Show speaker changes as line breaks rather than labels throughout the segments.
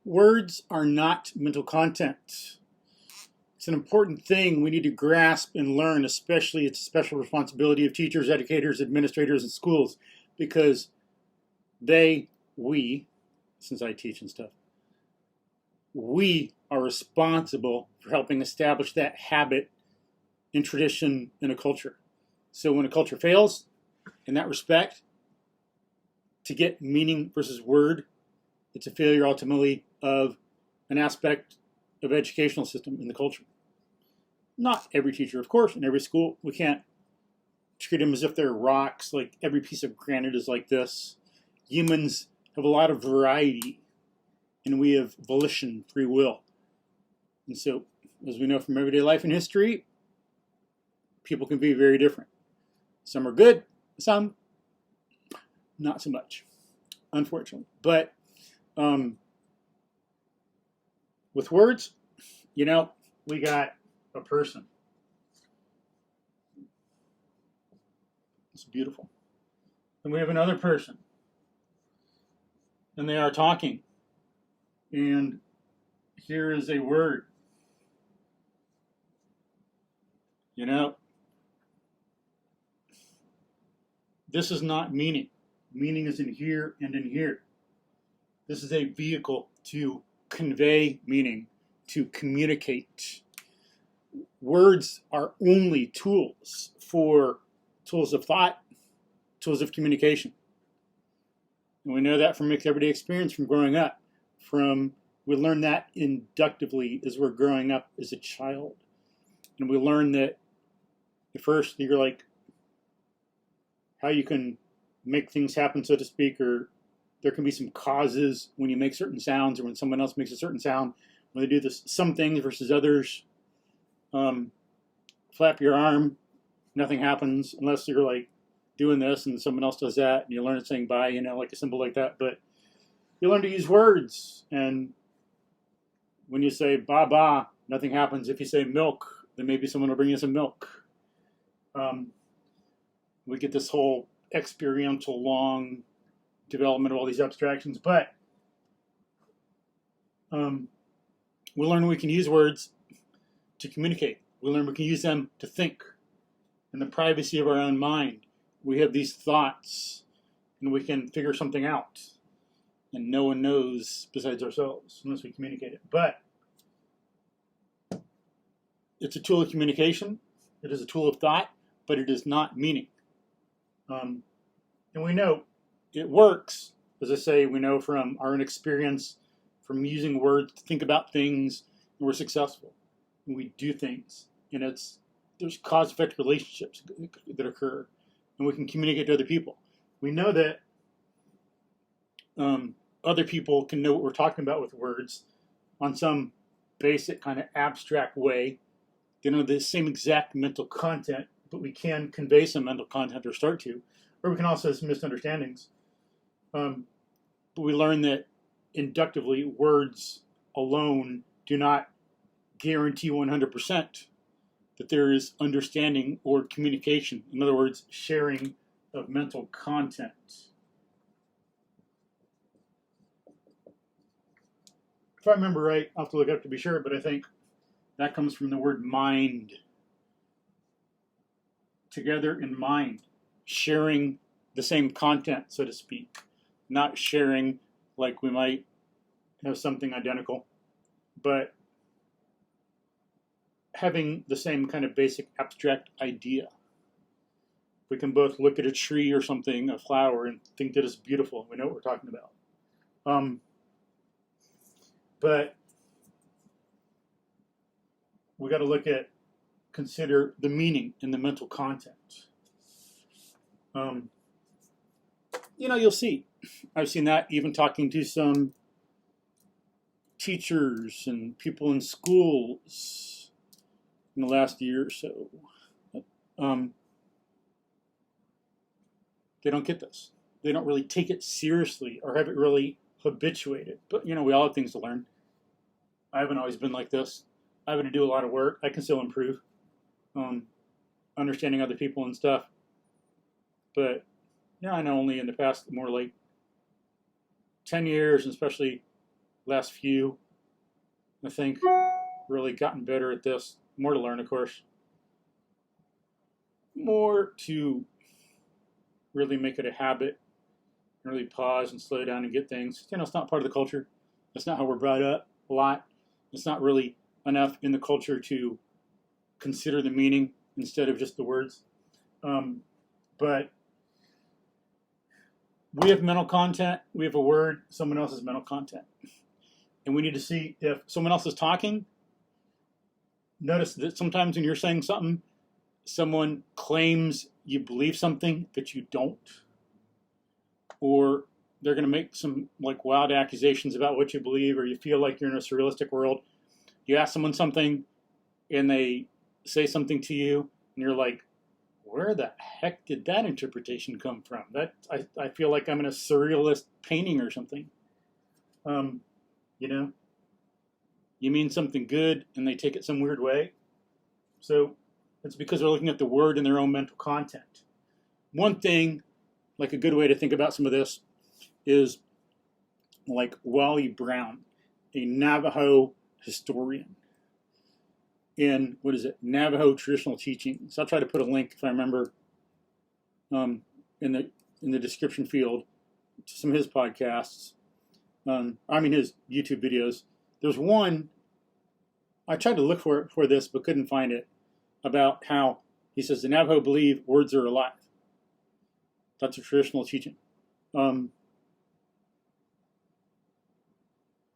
Words are not mental content. It's an important thing we need to grasp and learn, especially it's a special responsibility of teachers, educators, administrators, and schools, because we, since I teach and stuff, we are responsible for helping establish that habit and tradition in a culture. So when a culture fails in that respect, to get meaning versus word, it's a failure ultimately of an aspect of educational system in the culture. Not every teacher, of course, in every school. We can't treat them as if they're rocks, like every piece of granite is like this. Humans have a lot of variety, and we have volition, free will. And so, as we know from everyday life and history, people can be very different. Some are good, some not so much, unfortunately. But with words, we got a person. It's beautiful. And we have another person. And they are talking. And here is a word. This is not meaning. Meaning is in here and in here. This is a vehicle to convey meaning, to communicate. Words are only tools of thought, tools of communication. And we know that from everyday experience from growing up. We learn that inductively as we're growing up as a child. And we learn that at first you're like, how you can make things happen, so to speak, or there can be some causes when you make certain sounds or when someone else makes a certain sound. When they do this, some things versus others. Flap your arm, nothing happens unless you're like doing this and someone else does that, and you learn it saying bye, like a symbol like that. But you learn to use words, and when you say ba ba, nothing happens. If you say milk, then maybe someone will bring you some milk. We get this whole experiential long development of all these abstractions, but we learn we can use words to communicate. We learn we can use them to think. In the privacy of our own mind, we have these thoughts, and we can figure something out. And no one knows besides ourselves unless we communicate it. But it's a tool of communication. It is a tool of thought, but it is not meaning. And we know it works. As I say, we know from our own experience, from using words to think about things, and we're successful. And we do things. And there's cause-effect relationships that occur. And we can communicate to other people. We know that other people can know what we're talking about with words on some basic kind of abstract way. They don't have the same exact mental content, but we can convey some mental content or start to. Or we can also have some misunderstandings. But we learn that inductively, words alone do not guarantee 100% that there is understanding or communication. In other words, sharing of mental content. If I remember right, I'll have to look it up to be sure, but I think that comes from the word mind. Together in mind. Sharing the same content, so to speak. Not sharing like we might have something identical, but having the same kind of basic abstract idea. We can both look at a tree or something, a flower, and think that it's beautiful. We know what we're talking about. But we got to consider the meaning and the mental content. You'll see. I've seen that even talking to some teachers and people in schools in the last year or so. They don't get this. They don't really take it seriously or have it really habituated. But, we all have things to learn. I haven't always been like this. I have to do a lot of work. I can still improve. Understanding other people and stuff. But, I know only in the past more like 10 years, and especially last few, I think, really gotten better at this. More to learn, of course. More to really make it a habit and really pause and slow down and get things. It's not part of the culture. That's not how we're brought up a lot. It's not really enough in the culture to consider the meaning instead of just the words. But we have mental content. We have a word. Someone else has mental content. And we need to see if someone else is talking. Notice that sometimes when you're saying something, someone claims you believe something that you don't. Or they're going to make some like wild accusations about what you believe, or you feel like you're in a surrealistic world. You ask someone something and they say something to you and you're like, where the heck did that interpretation come from? I feel like I'm in a surrealist painting or something. You mean something good and they take it some weird way. So it's because they're looking at the word in their own mental content. One thing, like a good way to think about some of this, is like Wally Brown, a Navajo historian in, Navajo traditional teaching. So I'll try to put a link, if I remember, in the description field to some of his podcasts. His YouTube videos. There's one, I tried to look for this, but couldn't find it, about how he says the Navajo believe words are alive. That's a traditional teaching. I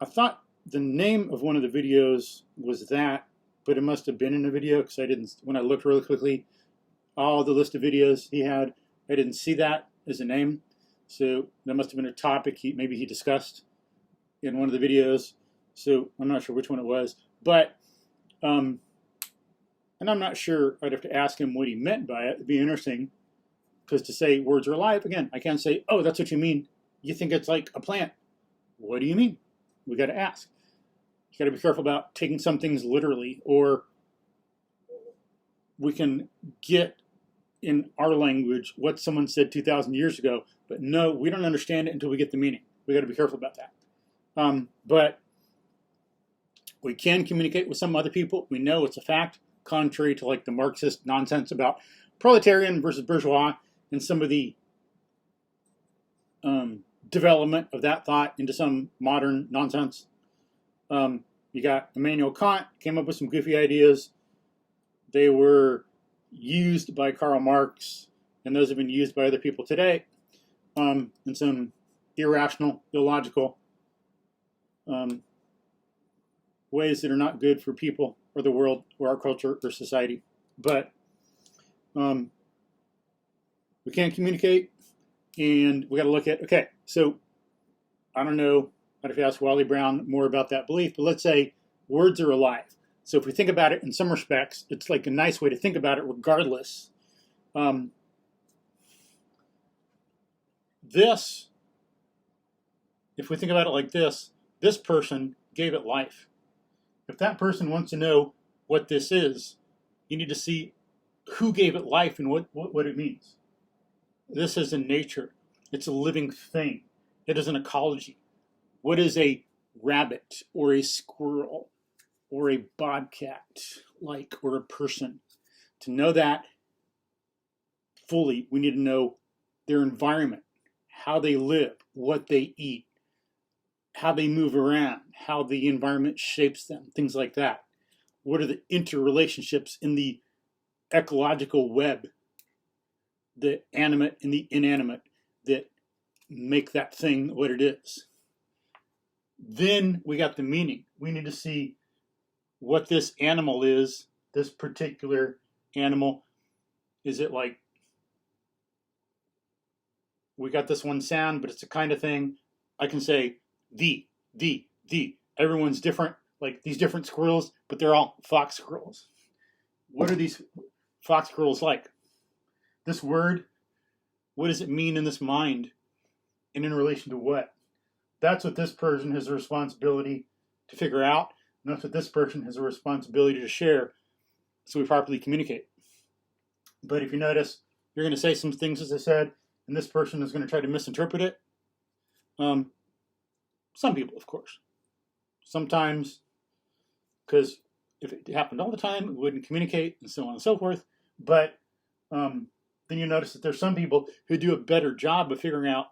thought the name of one of the videos was that, but it must have been in a video because when I looked really quickly, all the list of videos he had, I didn't see that as a name. So that must have been a topic maybe he discussed in one of the videos. So I'm not sure which one it was, but, and I'm not sure, I'd have to ask him what he meant by it. It'd be interesting, because to say words are alive, again, I can't say, oh, that's what you mean. You think it's like a plant. What do you mean? We got to ask. You got to be careful about taking some things literally, or we can get in our language what someone said 2,000 years ago, but no, we don't understand it until we get the meaning. We got to be careful about that. But we can communicate with some other people. We know it's a fact, contrary to like the Marxist nonsense about proletarian versus bourgeois and some of the development of that thought into some modern nonsense. You got Immanuel Kant, came up with some goofy ideas. They were used by Karl Marx, and those have been used by other people today in some irrational, illogical ways that are not good for people or the world or our culture or society. But we can't communicate, and we got to look at, okay, so I don't know, I'd have to ask Wally Brown more about that belief, but let's say words are alive. So if we think about it in some respects, it's like a nice way to think about it regardless. If we think about it like this person gave it life. If that person wants to know what this is, you need to see who gave it life and what it means. This is in nature. It's a living thing. It is an ecology. What is a rabbit or a squirrel or a bobcat like, or a person? To know that fully, we need to know their environment, how they live, what they eat, how they move around, how the environment shapes them, things like that. What are the interrelationships in the ecological web, the animate and the inanimate, that make that thing what it is? Then we got the meaning. We need to see what this animal is, this particular animal. Is it like, we got this one sound, but it's a kind of thing. I can say the. Everyone's different, like these different squirrels, but they're all fox squirrels. What are these fox squirrels like? This word, what does it mean in this mind? And in relation to what? That's what this person has a responsibility to figure out. And that's what this person has a responsibility to share, so we properly communicate. But if you notice, you're going to say some things, as I said, and this person is going to try to misinterpret it. Some people, of course. sometimes, because if it happened all the time, we wouldn't communicate, and so on and so forth. But then you notice that there's some people who do a better job of figuring out,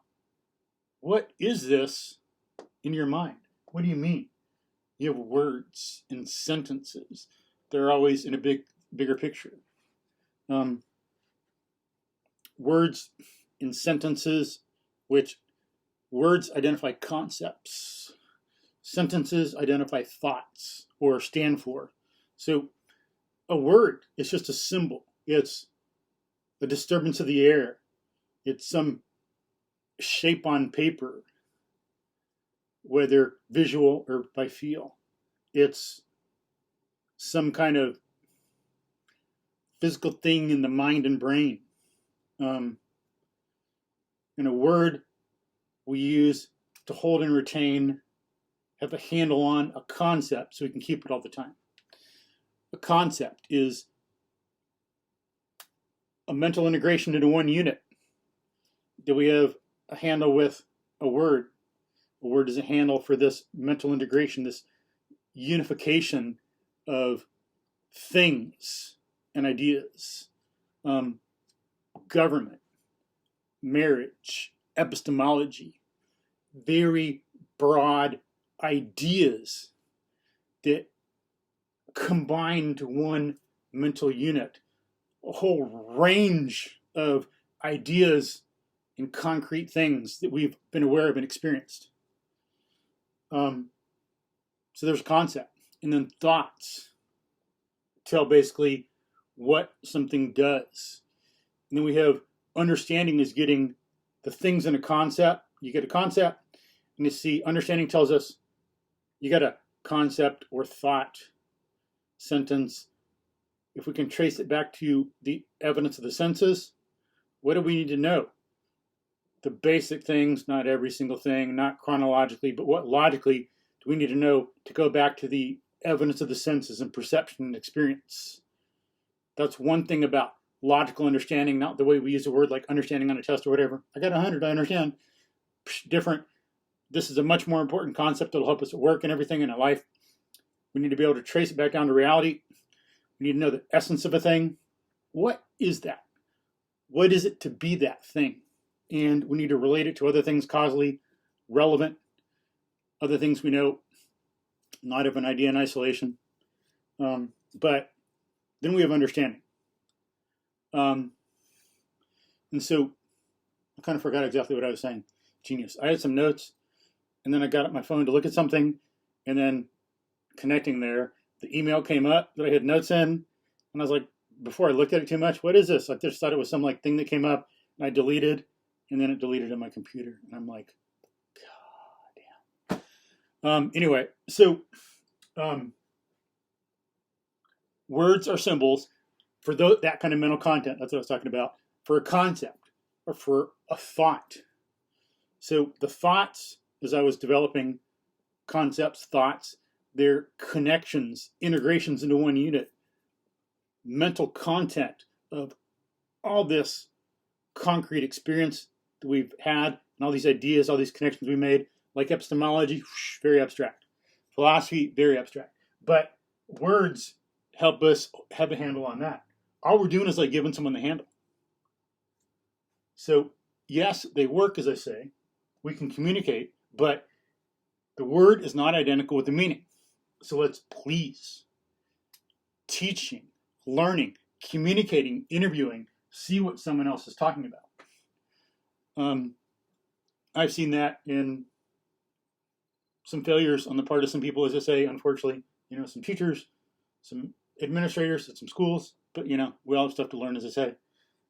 what is this in your mind? What do you mean? You have words and sentences. They're always in a bigger picture. Words in sentences, which words identify concepts. Sentences identify thoughts or stand for. So a word is just a symbol. It's a disturbance of the air. It's some shape on paper, whether visual or by feel. It's some kind of physical thing in the mind and brain. And a word we use to hold and retain, have a handle on a concept so we can keep it all the time. A concept is a mental integration into one unit. Do we have a handle with a word? A word is a handle for this mental integration, this unification of things and ideas. Government, marriage, epistemology, very broad ideas that combine into one mental unit, a whole range of ideas and concrete things that we've been aware of and experienced. So there's concept, and then thoughts tell basically what something does. And then we have understanding is getting the things in a concept. You get a concept, and you see understanding tells us you got a concept or thought, sentence. If we can trace it back to the evidence of the senses, what do we need to know? The basic things, not every single thing, not chronologically, but what logically do we need to know to go back to the evidence of the senses and perception and experience? That's one thing about logical understanding, not the way we use a word like understanding on a test or whatever. I got 100, I understand. Different. This is a much more important concept that'll help us at work and everything in our life. We need to be able to trace it back down to reality. We need to know the essence of a thing. What is that? What is it to be that thing? And we need to relate it to other things causally relevant, other things we know, not of an idea in isolation. But then we have understanding. And so I kind of forgot exactly what I was saying. Genius. I had some notes, and then I got up my phone to look at something, and then connecting there, the email came up that I had notes in, and I was like, before I looked at it too much, what is this? I just thought it was some like thing that came up, and I deleted, and then it deleted on my computer, and I'm like, God damn. Anyway, so words are symbols for that kind of mental content. That's what I was talking about. For a concept or for a thought. So the thoughts, as I was developing concepts, thoughts, they're connections, integrations into one unit, mental content of all this concrete experience that we've had, and all these ideas, all these connections we made, like epistemology, very abstract. Philosophy, very abstract. But words help us have a handle on that. All we're doing is like giving someone the handle. So yes, they work, as I say. We can communicate, but the word is not identical with the meaning. So let's please, teaching, learning, communicating, interviewing, see what someone else is talking about. I've seen that in some failures on the part of some people, as I say, unfortunately, some teachers, some administrators at some schools, but we all have stuff to learn, as I say.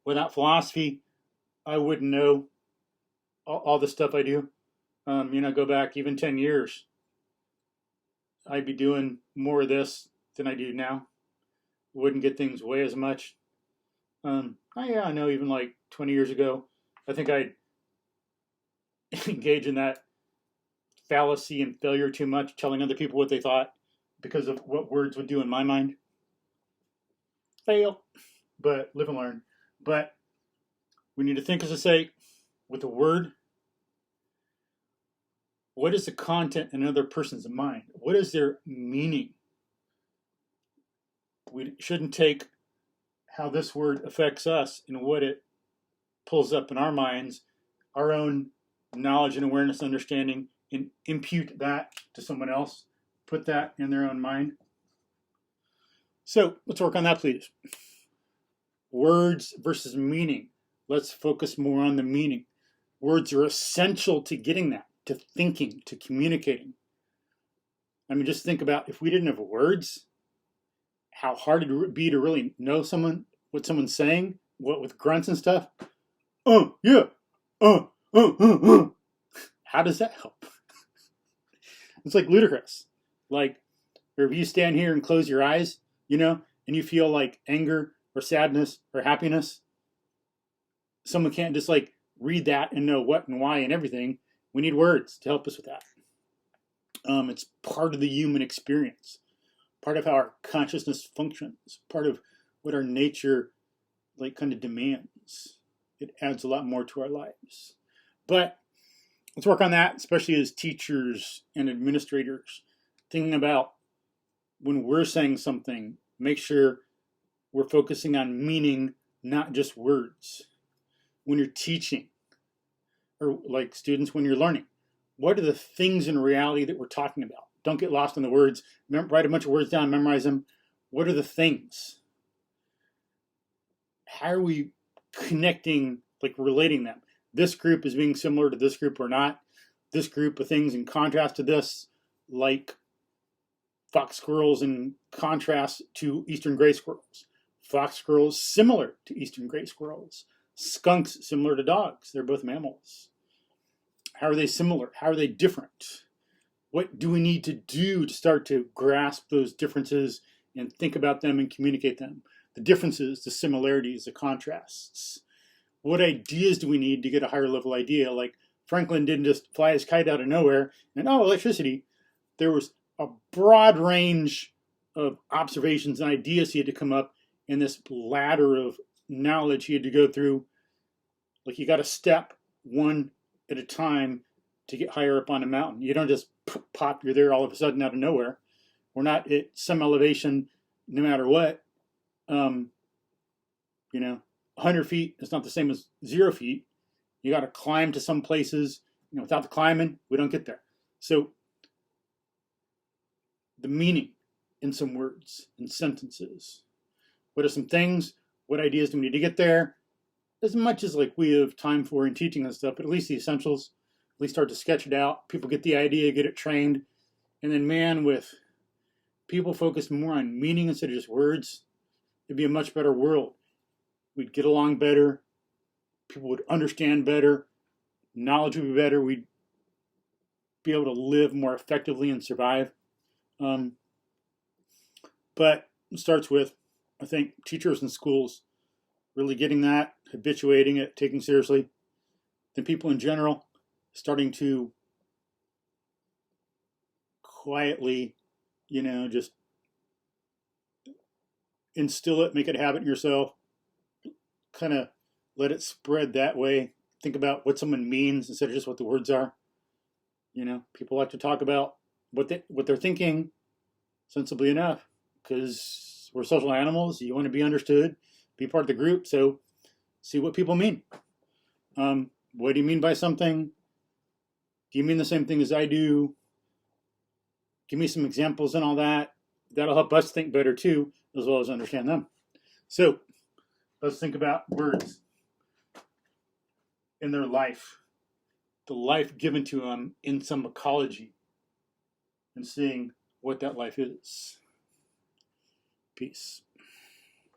Without philosophy, I wouldn't know all the stuff I do. Go back even 10 years, I'd be doing more of this than I do now. Wouldn't get things way as much. I know even like 20 years ago, I think I'd engage in that fallacy and failure too much, telling other people what they thought because of what words would do in my mind. Fail, but live and learn. But we need to think, as I say, with a word. What is the content in another person's mind? what is their meaning? We shouldn't take how this word affects us and what it pulls up in our minds, our own knowledge and awareness, understanding, and impute that to someone else, put that in their own mind. So let's work on that, please. Words versus meaning. Let's focus more on the meaning. Words are essential to getting that, to thinking, to communicating. I mean, just think about if we didn't have words, how hard it would be to really know someone, what someone's saying, what with grunts and stuff. Yeah. How does that help? It's like ludicrous. Like, or if you stand here and close your eyes, and you feel like anger or sadness or happiness, someone can't just like read that and know what and why and everything. We need words to help us with that. It's part of the human experience, part of how our consciousness functions, part of what our nature like kind of demands. It adds a lot more to our lives. But let's work on that, especially as teachers and administrators, thinking about when we're saying something, make sure we're focusing on meaning, not just words. When you're teaching, or like students when you're learning, what are the things in reality that we're talking about? Don't get lost in the words. Write a bunch of words down, memorize them. What are the things? How are we connecting, like relating them? This group is being similar to this group or not. This group of things in contrast to this, like fox squirrels in contrast to eastern gray squirrels. Fox squirrels similar to eastern gray squirrels. Skunks similar to dogs. They're both mammals. How are they similar? How are they different? What do we need to do to start to grasp those differences and think about them and communicate them? The differences, the similarities, the contrasts. What ideas do we need to get a higher level idea? Like Franklin didn't just fly his kite out of nowhere and, electricity. There was a broad range of observations and ideas he had to come up in this ladder of knowledge he had to go through. Like you got to step one at a time to get higher up on a mountain. You don't just pop, you're there all of a sudden out of nowhere. We're not at some elevation no matter what. 100 feet is not the same as 0 feet. You got to climb to some places. Without the climbing, we don't get there. So the meaning in some words and sentences. What are some things? What ideas do we need to get there? As much as like we have time for in teaching and stuff, but at least the essentials, at least start to sketch it out. People get the idea, get it trained. And then with people focused more on meaning instead of just words, it'd be a much better world. We'd get along better. People would understand better. Knowledge would be better. We'd be able to live more effectively and survive. But it starts with, I think, teachers and schools really getting that, habituating it, taking seriously. Then people in general starting to quietly, just instill it, make it a habit in yourself, kind of let it spread that way. Think about what someone means instead of just what the words are. People like to talk about what they're thinking sensibly enough, because we're social animals. You want to be understood, be part of the group. So see what people mean. What do you mean by something? Do you mean the same thing as I do? Give me some examples and all that. That'll help us think better too, as well as understand them. So let's think about words in their life, the life given to them in some ecology, and seeing what that life is. Peace.